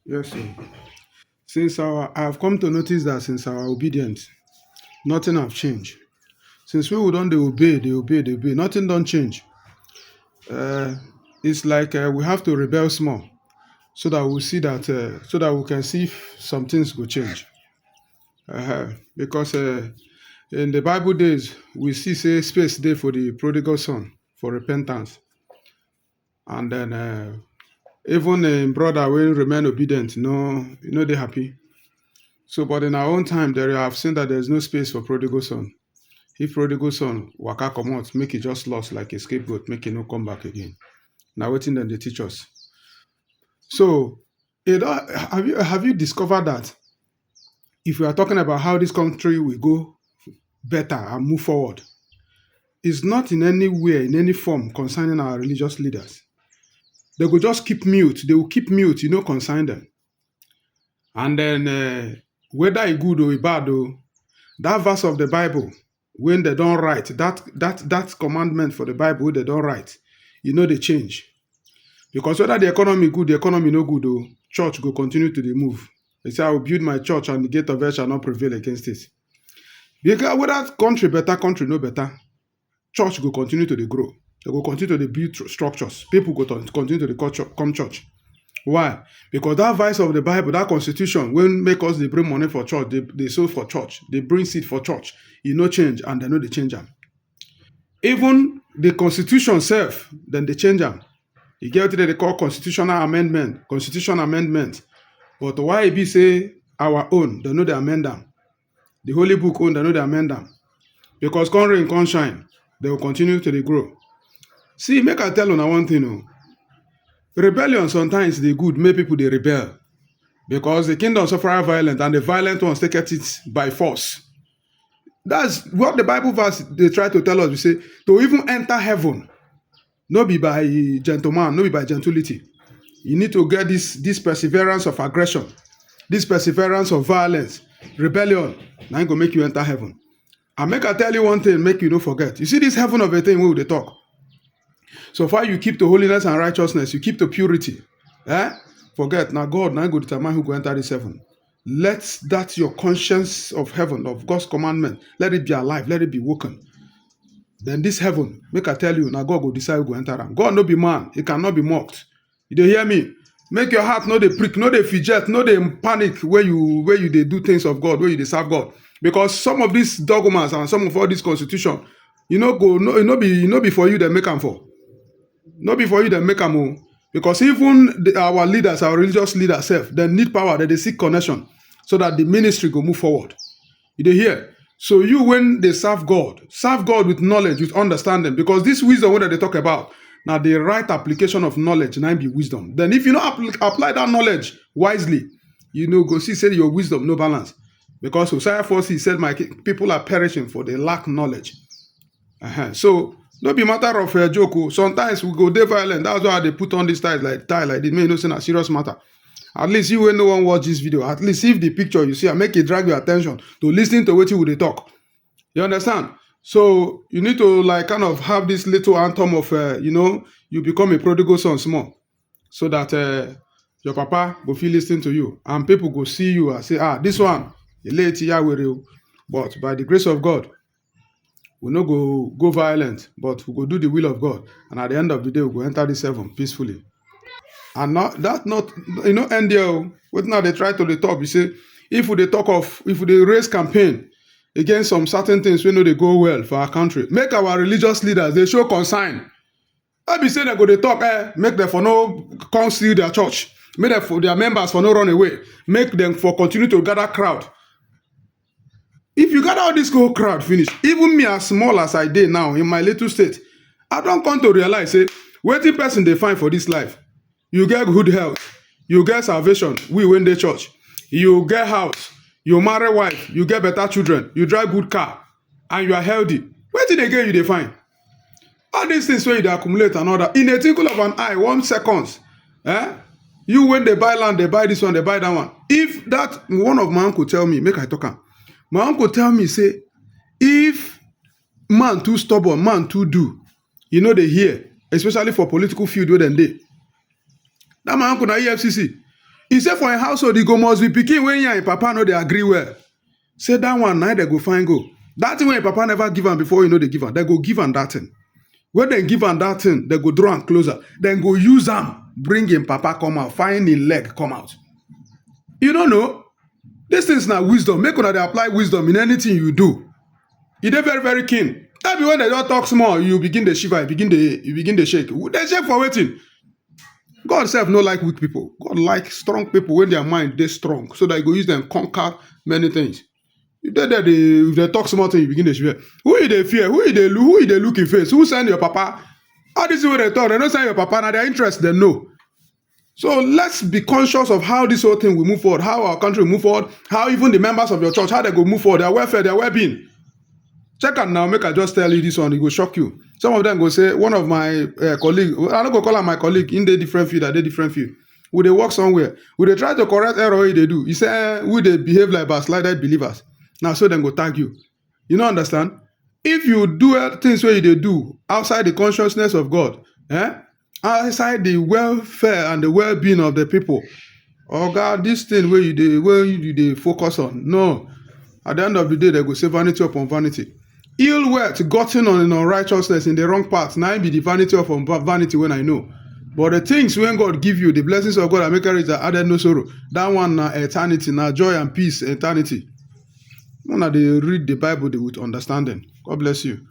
Yes, sir. I've come to notice that since our obedience, nothing have changed. Since we don't they obey. Nothing don't change. Uh, it's like we have to rebel small so that we see that so that we can see if some things will change. Because in the Bible days, we see say space there for the prodigal son for repentance, and then even a brother will remain obedient. No, they happy. So, but in our own time, there you have seen that there's no space for prodigal son. If prodigal son waka comot, make it just lost like a scapegoat, make it no come back again. Now waiting then they teach us. So, have you discovered that if we are talking about how this country will go better and move forward, it's not in any way, in any form concerning our religious leaders. They will just keep mute. They will keep mute, concern them. And then whether it good or it bad, though, that verse of the Bible, when they don't write, that commandment for the Bible, they don't write, they change. Because whether the economy good, the economy no good, though, church will continue to the move. They say, I will build my church and the gate of hell shall not prevail against it. Because whether country better, country no better, church will continue to the grow. They will continue to the build structures. People go to continue to the come church. Why? Because that verse of the Bible, that constitution, when make us they bring money for church, they sow for church, they bring seed for church, change, and they know they change them. Even the constitution self, then they change them. You get what they call constitutional amendment. But why it be say our own, they know they amend them. The Holy Book own, they know they amend them. Because con rain, con shine, they will continue to grow. See, make I tell you one thing. Rebellion sometimes they good, make people they rebel. Because the kingdom suffer violent, and the violent ones take it by force. That's what the Bible verse they try to tell us. We say, to even enter heaven, not be by gentleman, not be by gentility. You need to get this perseverance of aggression, this perseverance of violence, rebellion. Now it go make you enter heaven. And make I tell you one thing, make you don't forget. You see this heaven of a thing where they talk. So far you keep to holiness and righteousness, you keep to purity. Forget, now God now go determine who go enter this heaven. Let that your conscience of heaven, of God's commandment, let it be alive, let it be woken. Then this heaven, make I tell you, now God will decide who go enter them. God no be man, he cannot be mocked. You dey hear me? Make your heart no dey prick, no dey fidget, no dey panic where you dey do things of God, where you dey serve God. Because some of these dogmas and some of all this constitution, no be for you they make them for. No be for you they make them. Because even our leaders, our religious leaders self, they need power, they seek connection so that the ministry go move forward. You dey hear? So you, when they serve God with knowledge, with understanding, because this wisdom what they talk about, now the right application of knowledge, now be wisdom. Then if you don't apply that knowledge wisely, go see say your wisdom no balance. Because Hosea 4:6 said, my people are perishing for they lack knowledge. So no be matter of a joke. Sometimes we go dey violent. That's why they put on this tie like this. May no say a serious matter. At least you when no one watch this video. At least if the picture you see, I make it drag your attention to listening to what you would talk. You understand? So you need to like kind of have this little anthem of you become a prodigal son small, so that your papa will feel listening to you, and people go see you and say, this one, but by the grace of God, we no go violent, but we go do the will of God, and at the end of the day, we go enter this heaven peacefully. And not end there. What now they try to the top? You say if they raise campaign against some certain things, we know they go well for our country. Make our religious leaders they show concern. I be say they go they talk, make them for no come steal their church, make them for their members for no run away, make them for continue to gather crowd. If you gather all this whole crowd finish, even me as small as I did now in my little state, I don't come to realize say wetin person they find for this life. You get good health, you get salvation, we win the church, you get house, you marry wife, you get better children, you drive good car, and you are healthy. Wetin again you dey find? All these things where you dey accumulate and other in a twinkle of an eye, 1 second. You when they buy land, they buy this one, they buy that one. If that one of my uncle tell me, make I talk am. My uncle tell me, say, if man too stubborn, man too do, they hear, especially for political field where them dey. That my uncle na EFCC. He said for a household, e go must be pikin when you and papa no dey agree well. Say that one, now they go find go. That thing when papa never give am before, they give am. They go give am that thing. When they give am that thing, they go draw am closer. Then go use am, bring him papa come out, find him leg come out. You don't know? This thing's not wisdom. Make una dey apply wisdom in anything you do. E dey very, very keen. That be when they don't talk small, you begin to shiver, you begin to shake. They shake for waiting. God self no like weak people. God like strong people when their mind dey strong, so that you go use them conquer many things. If they talk small thing, you begin to shiver. Who you dey fear? Who you dey look in face? Who send your papa? All this is what they talk. They don't send your papa. Now their interest, they know. So let's be conscious of how this whole thing will move forward, how our country will move forward, how even the members of your church, how they go move forward, their welfare, their well-being. Check out now, make I just tell you this one, it will shock you. Some of them go say, one of my colleague, I don't go call her my colleague, in the different field, at the different field. Would they work somewhere? Would they try to correct error they do? He say, would they behave like backslided believers? Now, so then go tag you. You don't understand? If you do things where they do outside the consciousness of God, outside the welfare and the well-being of the people, oh God, this thing where you focus on, no. At the end of the day, they go say vanity upon vanity. Ill wealth gotten on in unrighteousness in the wrong path. Now be the vanity upon vanity when I know. But the things when God give you, the blessings of God that make rich that added no sorrow. That one na eternity, na joy and peace, eternity. When they read the Bible, they would understand them. God bless you.